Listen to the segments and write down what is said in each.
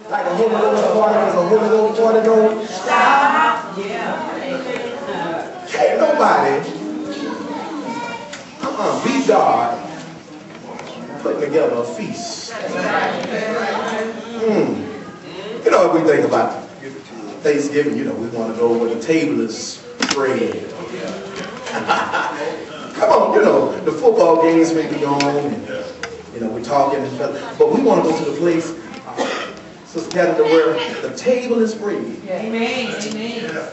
Like a Holy Ghost party, because a Holy Ghost party don't stop. Can't nobody beat God putting together a feast. You know, if we think about Thanksgiving, you know, we want to go where the table is spread. Come on, you know, the football games may be on, and, you know, we're talking, but we want to go to the place, Sister Catherine, where the table is spread. Amen. Amen.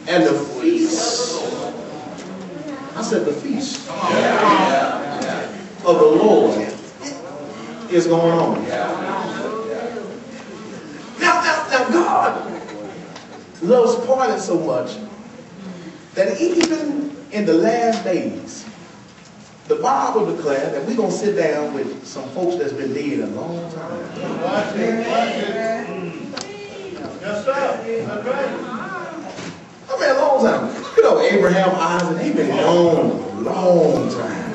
And the feast, I said the feast of the Lord is going on. Now God loves parties so much that even in the last days, the Bible declared that we're going to sit down with some folks that's been dead a long time. Yes, sir. That's right. I mean, a long time. You know, Abraham, Isaac, they've been gone a long time.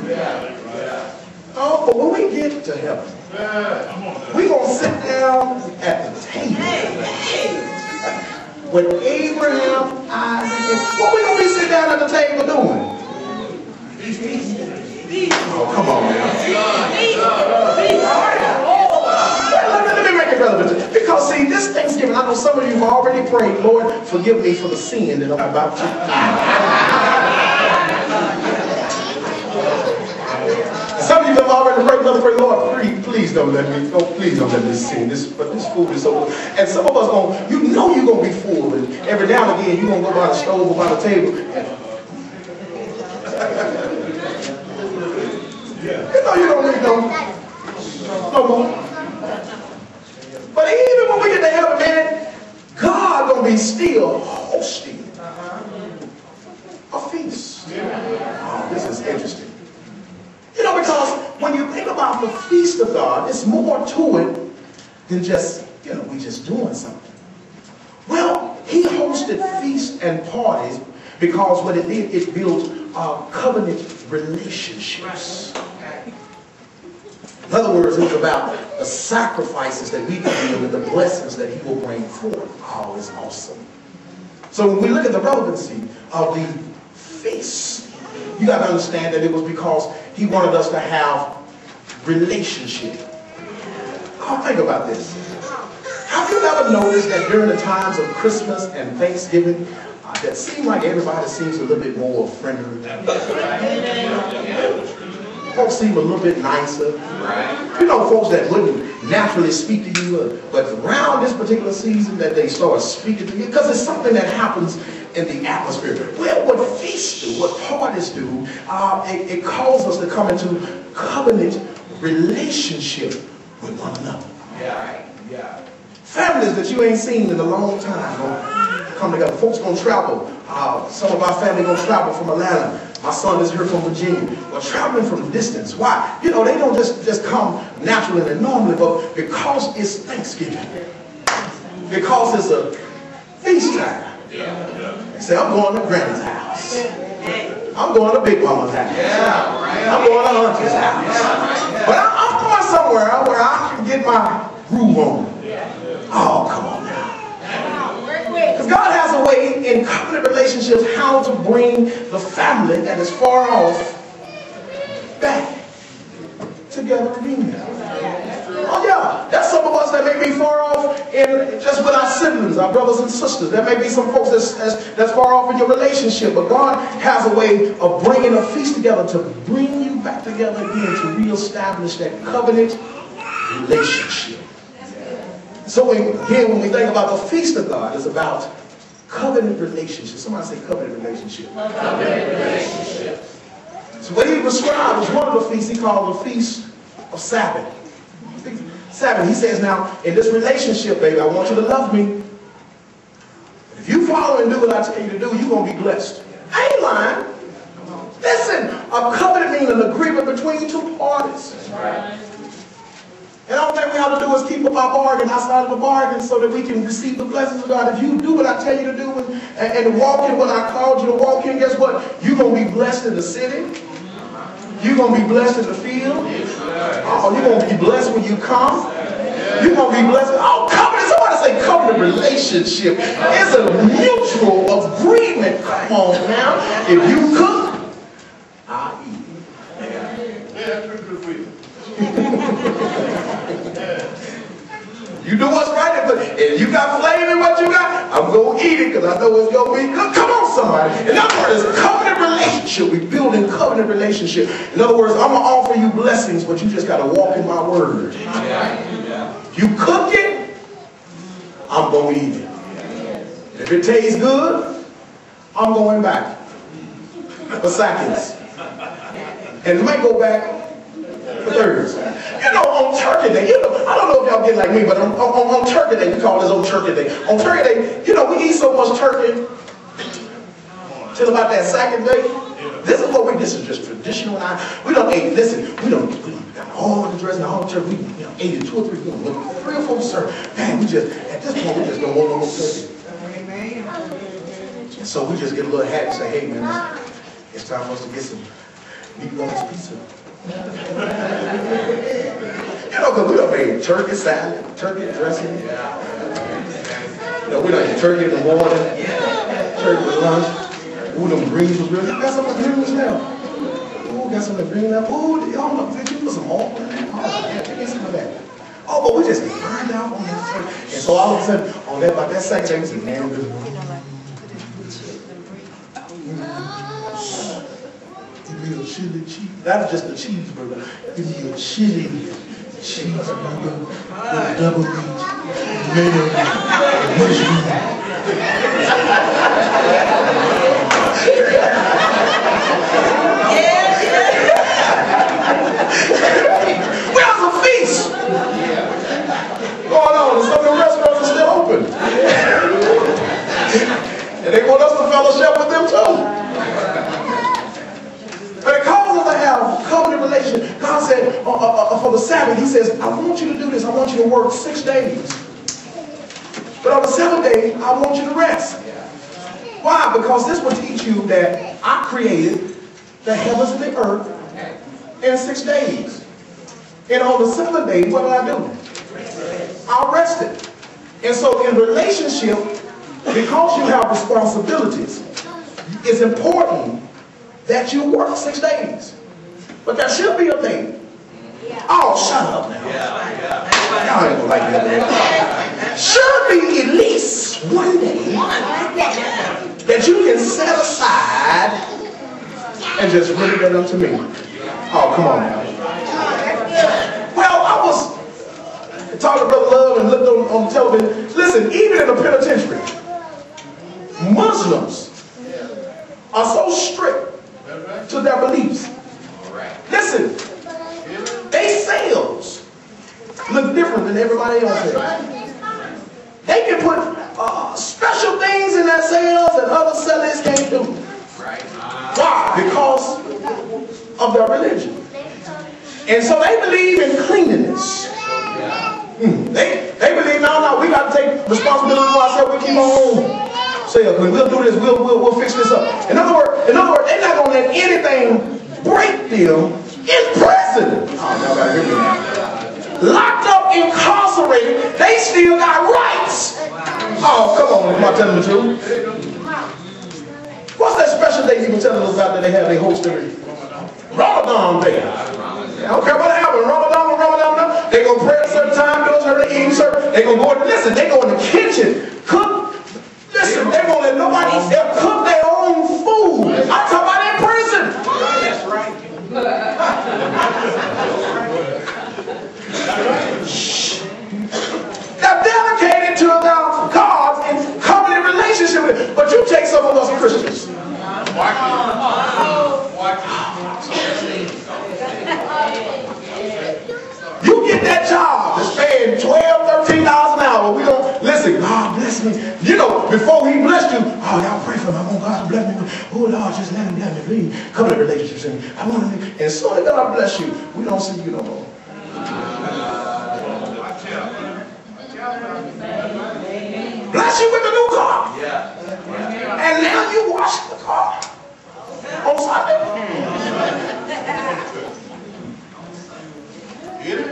Oh, but when we get to heaven, we're going to sit down at the table with Abraham, Isaac, and what we going to be sitting down at the table doing? Oh, come on now. Let me make it relevant. Because, see, this Thanksgiving, I know some of you have already prayed, Lord, forgive me for the sin that I'm about to do. Some of you have already prayed, another prayer, Lord, please don't let me sin. This food is so good. And some of us, you know you're going to be full. And every now and again, you're going to go by the stove or by the table. You know you don't need no more. But even when we get to heaven, man, God gonna be still hosting a feast. Oh, this is interesting. You know, because when you think about the feast of God, it's more to it than just, you know, we just doing something. Well, he hosted feasts and parties because what it did, it built covenant relationships. In other words, it was about the sacrifices that we can give and the blessings that he will bring forth. Oh, it's awesome. So when we look at the relevancy of the feast, you got to understand that it was because he wanted us to have relationship. Oh, think about this. Have you ever noticed that during the times of Christmas and Thanksgiving, that seems like everybody seems a little bit more friendly? Folks seem a little bit nicer. You know, folks that wouldn't naturally speak to you, but around this particular season that they start speaking to you, because it's something that happens in the atmosphere. Well, what feasts do, what parties do, it calls us to come into covenant relationship with one another. Families that you ain't seen in a long time gonna come together. Folks gonna travel. Some of our family gonna travel from Atlanta. My son is here from Virginia. We're traveling from distance. Why? You know, they don't just come naturally and normally, but because it's Thanksgiving. Because it's a feast time. They say, I'm going to Granny's house. I'm going to Big Mama's house. I'm going to Auntie's house. But I'm going somewhere where I can get my groove on. Oh, come on now. Because God has a way in covenant relationships how to bring the family that is far off back together again. Oh yeah, there's some of us that may be far off in just with our siblings, our brothers and sisters. There may be some folks that's far off in your relationship, but God has a way of bringing a feast together to bring you back together again, to reestablish that covenant relationship. So again, when we think about the feast of God, it's about covenant relationship. Somebody say covenant relationship. Covenant relationship. So what he described was one of the feasts he called the Feast of Sabbath. Sabbath. He says, now, in this relationship, baby, I want you to love me. If you follow and do what I tell you to do, you're going to be blessed. I ain't lying. Listen, a covenant means an agreement between two parties. Right. And all that we have to do is keep up our bargain outside of the bargain so that we can receive the blessings of God. If you do what I tell you to do and walk in what I called you to walk in, guess what? You're going to be blessed in the city. You're going to be blessed in the field. Oh, you're going to be blessed when you come. You're going to be blessed. Oh, covenants say covenant relationship is a mutual agreement. Come on now. If you cook, I'll eat. Yeah, that's pretty good for you. You do what's right, and you got flavor in what you got, I'm going to eat it because I know it's going to be good. Come on, somebody. In other words, covenant relationship. We build in covenant relationship. In other words, I'm going to offer you blessings, but you just got to walk in my word. You cook it, I'm going to eat it. If it tastes good, I'm going back for seconds. And it might go back for thirds. You know, on Turkey Day, I don't know if y'all get like me, but on Turkey Day, we call this on Turkey Day. On Turkey Day, we eat so much turkey till about that second day. This is just traditional. We don't eat, listen, we don't got all the dressing, all the turkey. We ate it 2 or 3, 3 or 4 serve. Man, at this point, we just don't want no more turkey. And so we just get a little happy and say, hey man, it's time for us to get some meat on this pizza. Because we done made turkey salad, turkey dressing. We done eat turkey in the morning, turkey for lunch. Ooh, them greens was real. Got some of the greens now. Ooh, got some of the greens now. Ooh, y'all know, did you put some oil in that? Oh, yeah, take some of that. Oh, but we just burned out on that turkey. And so all of a sudden, about that second day, we said, man, good. Give me a chili cheese. That's just the cheeseburger. Give me a chili cheeseburger with double meat, mayo, mushroom. We have a feast going on, and some of the restaurants are still open. And they want us to fellowship with them too. But it calls us to have covenant relation. God said for the Sabbath, he says, I want you to do this. I want you to work 6 days. But on the 7th day, I want you to rest. Why? Because this will teach you that I created the heavens and the earth in 6 days. And on the 7th day, what did I do? I rested. And so in relationship, because you have responsibilities, it's important that you work 6 days. But there should be a day. Oh, shut up now. Y'all ain't gonna like that. Should be at least one day that you can set aside and just render that unto me. Oh, come on now. Well, I was talking to Brother Love and looked on television. Listen, even in the penitentiary, Muslims are so strict to their beliefs. Listen, they cells look different than everybody else's. They can put special things in their cells that other cells can't do. Why? Because of their religion. And so they believe in cleanliness. They believe, no, we got to take responsibility for ourselves. We keep on cell clean. We'll do this. We'll fix this up. In other words, they're not going to let anything break them in prison. Oh, y'all got to hear me now. Locked up, incarcerated, they still got rights. Oh, come on, am I telling the truth? What's that special day you were telling us about that they host every Ramadan day? I don't care what happened. Ramadan. They gonna pray at a certain time, do a certain eating service. They gonna go in. Listen, they go in the kitchen, cook. Listen, they won't let nobody else cook their own food. I'm talking about in prison. That's right. They're dedicated to their gods and covenant relationship with it. But you take some of us Christians. You get that job that's paying $12, $13 an hour. We don't listen. God bless me. Before He blessed you, oh, y'all pray for me. I want God to bless me. Oh Lord, just let Him bless me, please. Covenant relationships in me. I want Him. And as soon as God bless you, we don't see you no more. Bless you with a new car. And now you wash the car on Sunday. Get it?